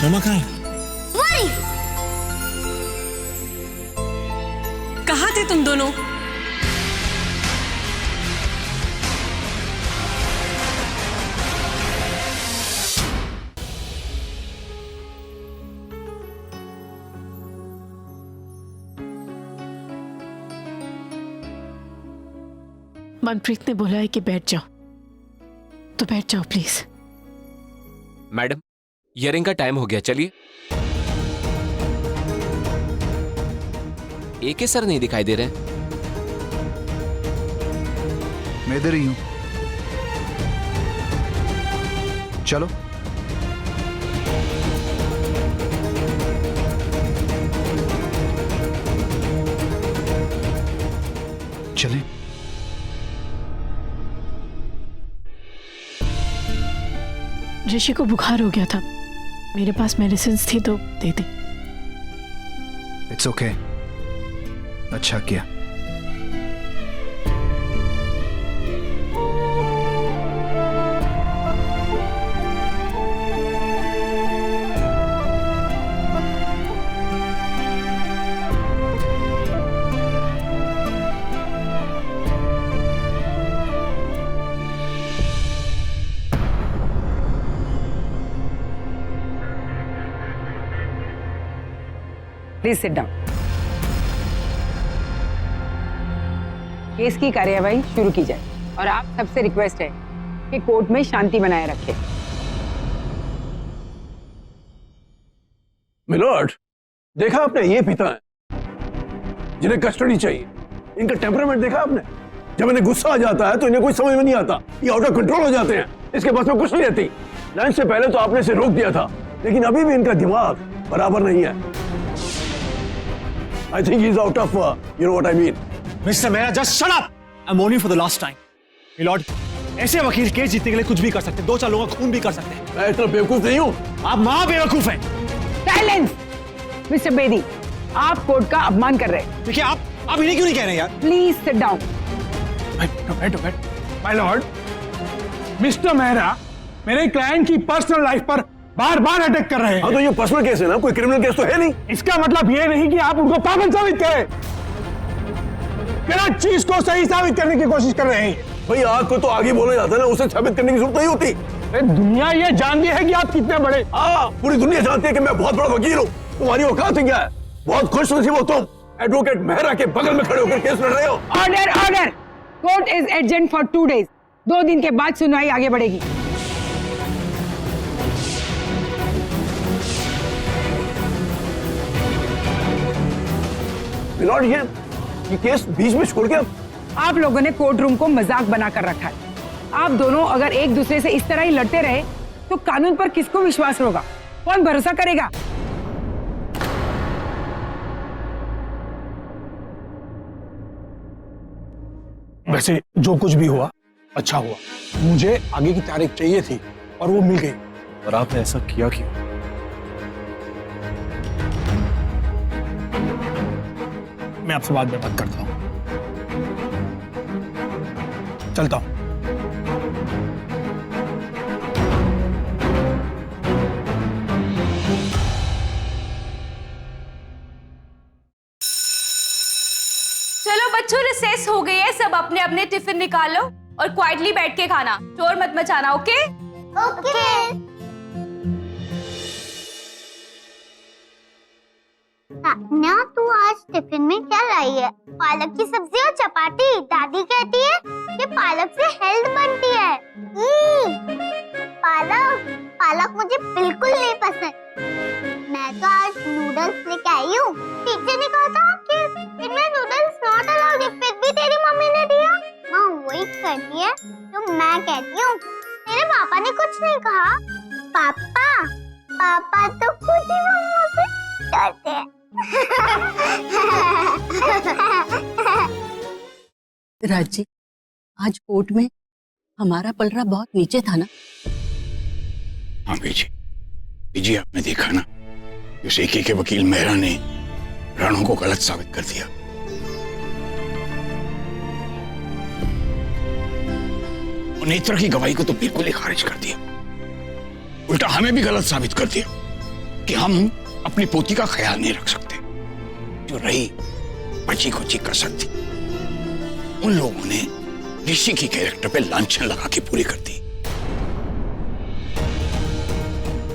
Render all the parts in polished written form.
मम्मा कहाँ है? वही। कहाँ थे तुम दोनों? मनप्रीत ने बोला है कि बैठ जाओ, तो बैठ जाओ प्लीज। मैडम, हियरिंग का टाइम हो गया, चलिए। एके सर नहीं दिखाई दे रहे हैं। मैं इधर ही हूं, चलो। चलें। ऋषि को बुखार हो गया था, मेरे पास मेडिसिन्स थी तो दे दी। इट्स ओके, अच्छा किया। Please sit down. केस की कार्यवाही शुरू की जाए और आप सबसे रिक्वेस्ट है कि कोर्ट में शांति बनाए रखें। मिलॉर्ड, देखा आपने, ये पिता है जिन्हें कस्टडी चाहिए। इनका टेम्परामेंट देखा आपने? जब इन्हें गुस्सा आ जाता है तो इन्हें कुछ समझ में नहीं आता, ये आउट ऑफ कंट्रोल हो जाते हैं। इसके पास में कुछ नहीं रहती। लंच से पहले तो आपने इसे रोक दिया था, लेकिन अभी भी इनका दिमाग बराबर नहीं है। I think he's out of, you know what I mean. Mr. Mehra, just shut up! I'm warning you for the last time. Milord, ऐसे वकील केस जीतने के लिए कुछ भी कर सकते हैं, 2-4 लोगों का खून भी कर सकते हैं। मैं इतना बेवकूफ नहीं हूँ। आप महा बेवकूफ हैं। साइलेंस! मिस्टर बेदी, आप कोर्ट का अपमान कर रहे हैं। देखिए, आप इन्हें क्यों नहीं कह रहे यार? Please sit down. बैठो। माय लॉर्ड, मिस्टर मेहरा मेरे क्लाइंट की पर्सनल लाइफ पर बार बार अटैक कर रहे हैं। हाँ, तो ये पर्सनल केस है ना, कोई क्रिमिनल केस तो है नहीं। इसका मतलब ये नहीं कि आप उनको पागल साबित करें, गलत चीज को सही साबित करने की कोशिश कर रहे हैं। भाई, आग को तो आगे बोला जाता है ना, उसे साबित करने की जरूरत नहीं होती। दुनिया ये जानती है कि आप कितने बड़े। हाँ, पूरी दुनिया जानती है कि मैं बहुत बड़ा वकील हूँ। तुम्हारी औकात क्या है? बहुत खुश नसीब हो तुम, एडवोकेट मेहरा के बगल में खड़े होकर केस लड़ रहे हो। Order! Court is adjourned for 2 days। 2 दिन के बाद सुनवाई आगे बढ़ेगी। मिलॉर्ड, ये केस बीच में छोड़ के आप लोगों ने कोर्ट रूम को मजाक बनाकर रखा है। आप दोनों अगर एक दूसरे से इस तरह ही लड़ते रहे तो कानून पर किसको विश्वास होगा? कौन भरोसा करेगा? वैसे जो कुछ भी हुआ अच्छा हुआ। मुझे आगे की तारीख चाहिए थी और वो मिल गई। और आपने ऐसा किया क्यों? मैं आपसे बाद में बात करता हूं, चलता हूं। चलो बच्चों, रिसेस हो गई है, सब अपने अपने टिफिन निकालो और क्वाइटली बैठ के खाना, शोर मत मचाना। Okay okay. ना, तू आज टिफिन में क्या लाई है? पालक की सब्जी और चपाती। दादी कहती है कि पालक से हेल्थ बनती है। पालक मुझे बिल्कुल नहीं पसंद। मैं तो आज नूडल्स लेके आई हूँ। टीचर ने कहा था कि इनमें नूडल्स नॉट अलाउड, फिर भी तेरी मम्मी ने दिया। माँ वही करती है तो मैं कहती हूँ। तेरे पापा ने कुछ नहीं कहा? पापा तो खुद ही मम्मा से डरते हैं। राज जी, आज कोर्ट में हमारा पलड़ा बहुत नीचे था ना? हाँ बीजी, आपने देखा ना, उस एके के वकील मेहरा ने राणो को गलत साबित कर दिया। नेत्रा की गवाही को तो बिल्कुल ही खारिज कर दिया, उल्टा हमें भी गलत साबित कर दिया। कि हम अपनी पोती का ख्याल नहीं रख सकते। जो रही बची खुची कसर थी, उन लोगों ने ऋषि की कैरेक्टर पे लांछन लगा के पूरी कर दी।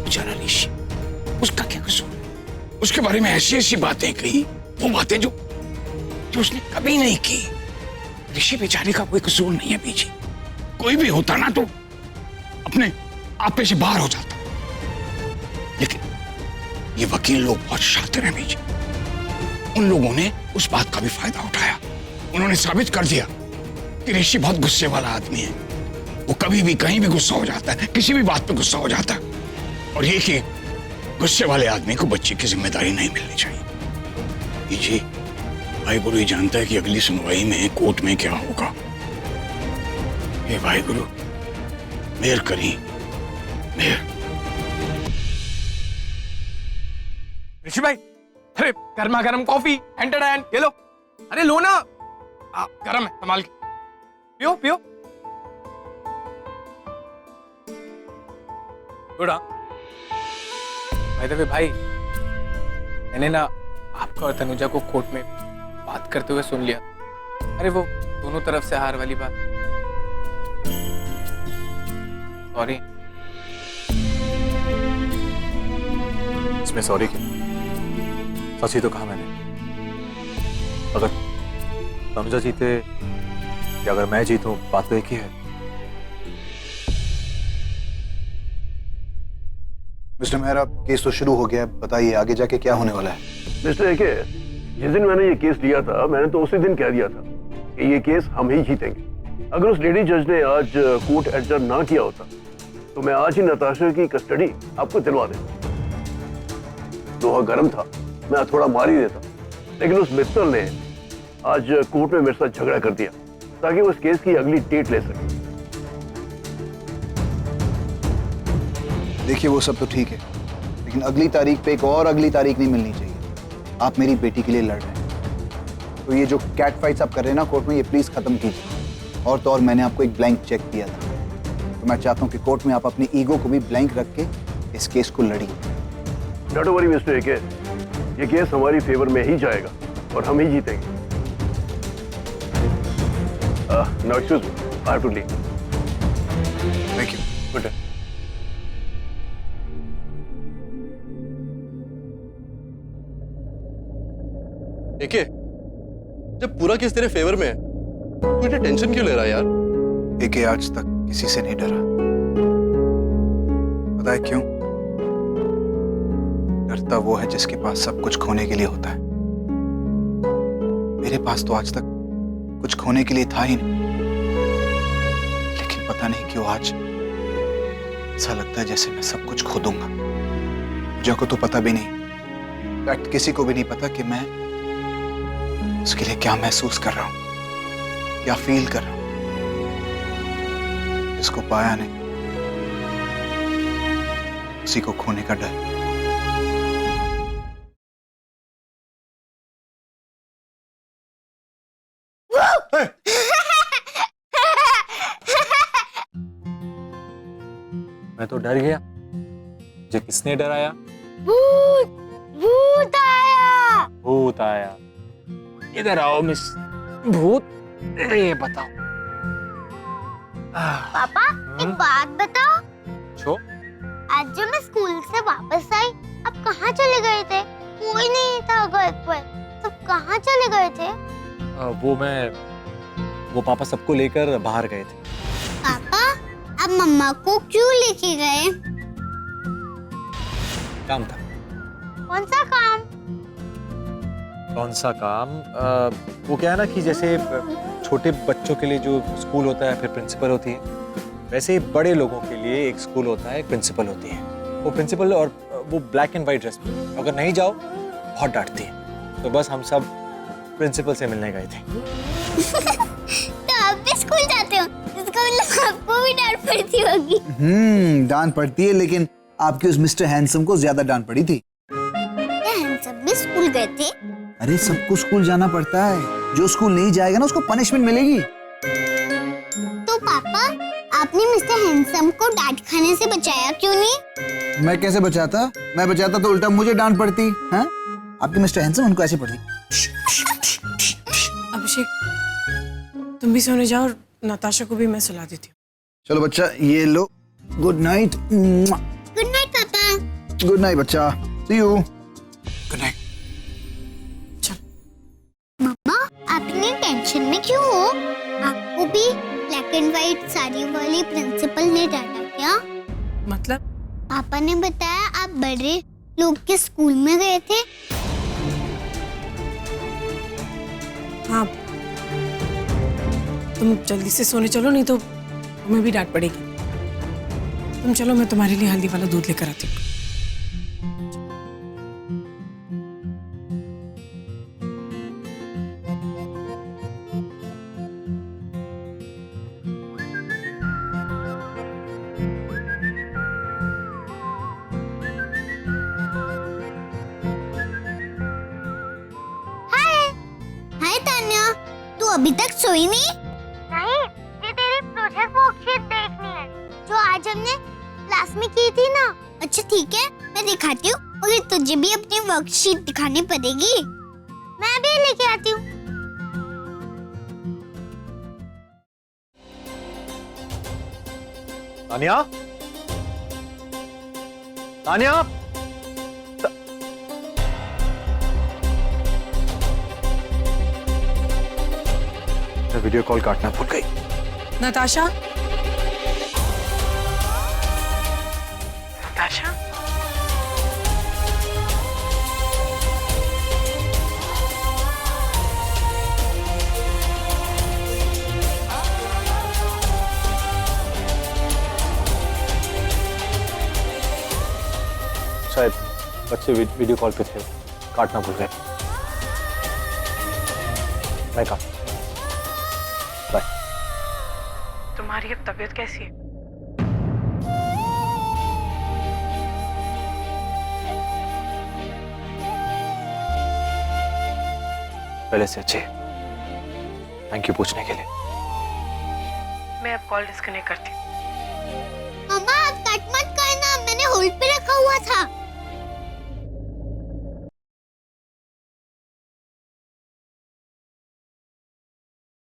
बेचारा ऋषि, उसका क्या कसूर? उसके बारे में ऐसी ऐसी बातें कही, वो बातें जो उसने कभी नहीं की। ऋषि बेचारे का कोई कसूर नहीं है बीजी। कोई भी होता ना तो अपने आपे से बाहर हो जाता, लेकिन ये वकील लोग बहुत शातिर हैं बीजी। उन लोगों ने उस बात का भी फायदा उठाया। उन्होंने साबित कर दिया कि ऋषि बहुत गुस्से वाला आदमी है। वो कभी भी कहीं भी गुस्सा हो जाता है, किसी भी बात पे गुस्सा हो जाता है। और ये कि गुस्से वाले आदमी को बच्चे की जिम्मेदारी नहीं मिलनी चाहिए। जी भाई गुरु ये जानता है कि अगली सुनवाई में कोर्ट में क्या होगा। ये भाई गुरु मेहर करी, मेहर। ऋषि भाई, अरे गर्मा गर्म कॉफी हैंड टू हैंड, ये लो। अरे लो ना, गर्म है, संभाल के पियो पियो। गुड। बाय द वे भाई, मैंने ना आपका और तनुजा को कोर्ट में बात करते हुए सुन लिया। अरे वो दोनों तरफ से हार वाली बात। सॉरी। इसमें सॉरी क्यों? सच ही तो कहा मैंने। अगर तनुजा जीते या अगर मैं जीतूं, बात तो एक ही है। मिस्टर मेहरा, केस तो शुरू हो गया है, बताइए आगे जाके क्या होने वाला है? मिस्टर एके, जिस दिन मैंने ये केस लिया था, मैंने तो उसी दिन कह दिया था कि ये केस हम ही जीतेंगे। अगर उस लेडी जज ने आज कोर्ट एडजर्न ना किया होता तो मैं आज ही नताशा की कस्टडी आपको दिलवा देता। लोहा गर्म था, मैं थोड़ा मार ही देता, लेकिन उस मित्तल ने आज कोर्ट में मेरे साथ झगड़ा कर दिया ताकि वो इस केस की अगली डेट ले सके। देखिए वो सब तो ठीक है, लेकिन अगली तारीख पे एक और अगली तारीख नहीं मिलनी चाहिए। आप मेरी बेटी के लिए लड़ रहे हैं, तो ये जो कैट फाइट्स आप कर रहे हैं ना कोर्ट में, ये प्लीज खत्म कीजिए। और तो और मैंने आपको एक ब्लैंक चेक दिया था, तो मैं चाहता हूँ कि कोर्ट में आप अपनी ईगो को भी ब्लैंक रख के इस केस को लड़िए। डोंट वरी मिस्टर एके, ये केस हमारी फेवर में ही जाएगा और हम ही जीतेंगे। Now excuse me, I have to leave. Thank you. Good day. एके, जब पूरा केस तेरे फेवर में है तो इतनी टेंशन क्यों ले रहा है यार? एके आज तक किसी से नहीं डरा, पता है क्यों? डरता वो है जिसके पास सब कुछ खोने के लिए होता है। मेरे पास तो आज तक कुछ खोने के लिए था ही नहीं, लेकिन पता नहीं क्यों आज ऐसा लगता है जैसे मैं सब कुछ खो दूंगा। मुझे को तो पता भी नहीं, फैक्ट किसी को भी नहीं पता कि मैं उसके लिए क्या महसूस कर रहा हूं, क्या फील कर रहा हूं। जिसको पाया नहीं उसी को खोने का डर। मैं तो डर गया। मुझे किसने डराया? भूत, भूत आया। भूत आया। इधर आओ मिस भूत, ये बताओ। पापा एक बात बताओ। छो? आज जब मैं स्कूल से वापस आई, आप कहाँ चले गए थे? कोई नहीं था घर पर, सब कहाँ चले गए थे? वो पापा सबको लेकर बाहर गए थे। पापा आप मम्मा को क्यों लेके गए? काम था। कौन सा काम? कौन सा काम? वो क्या है ना कि जैसे छोटे बच्चों के लिए जो स्कूल होता है फिर प्रिंसिपल होती है, वैसे ही बड़े लोगों के लिए एक स्कूल होता है, एक प्रिंसिपल होती है। वो प्रिंसिपल और वो ब्लैक एंड व्हाइट ड्रेस में, अगर नहीं जाओ बहुत डांटती है। तो बस हम सब प्रिंसिपल से मिलने गए थे। तो आप भी स्कूल जाते हो, इसका मतलब आपको भी डांट पड़ती होगी। डांट पड़ती है, लेकिन आपके उस मिस्टर हैंडसम को ज्यादा डांट पड़ी थी। क्या हैंडसम भी स्कूल गए थे? अरे सबको स्कूल जाना पड़ता है, जो स्कूल नहीं जाएगा ना उसको पनिशमेंट मिलेगी। तो पापा आपने मिस्टर हैंडसम को डांट खाने से बचाया क्यों नहीं? मैं कैसे बचाता? मैं बचाता तो उल्टा मुझे डांट पड़ती। हाँ? आपके मिस्टर हैंडसम उनको ऐसे पड़ती। अभिषेक तुम भी सोने जाओ और नताशा को भी मैं सुला देती हूँ। चलो बच्चा ये लो, गुड नाइट। गुड नाइट पापा। गुड नाइट बच्चा, सी यू। Good night. मम्मा आप इतनी टेंशन में क्यों हो? आपको भी ब्लैक एंड व्हाइट साड़ी वाली प्रिंसिपल ने डांटा क्या? मतलब? पापा ने बताया आप बड़े लोग के स्कूल में गए थे। हाँ तुम जल्दी से सोने चलो, नहीं तो तुम्हें भी डांट पड़ेगी। तुम चलो, मैं तुम्हारे लिए हल्दी वाला दूध लेकर आती हूँ। हाय तान्या, तू अभी तक सोई नहीं? नहीं, ये तेरी प्रोजेक्ट वर्कशीट देखनी है जो आज हमने क्लास में की थी ना। अच्छा ठीक है, मैं दिखाती हूँ, और तुझे भी अपनी वर्कशीट दिखानी पड़ेगी। मैं भी लेके आती हूँ। तानिया, तानिया, मैं वीडियो कॉल काटना भूल गई। नताशा, नताशा, शायद बच्चे वीडियो कॉल पे थे, काटना भूल गए। मैं काट। बाय। तुम्हारी अब तबीयत कैसी है? पहले से अच्छे। थैंक यू पूछने के लिए। मैं अब कॉल डिस्कनेक्ट करती हूँ।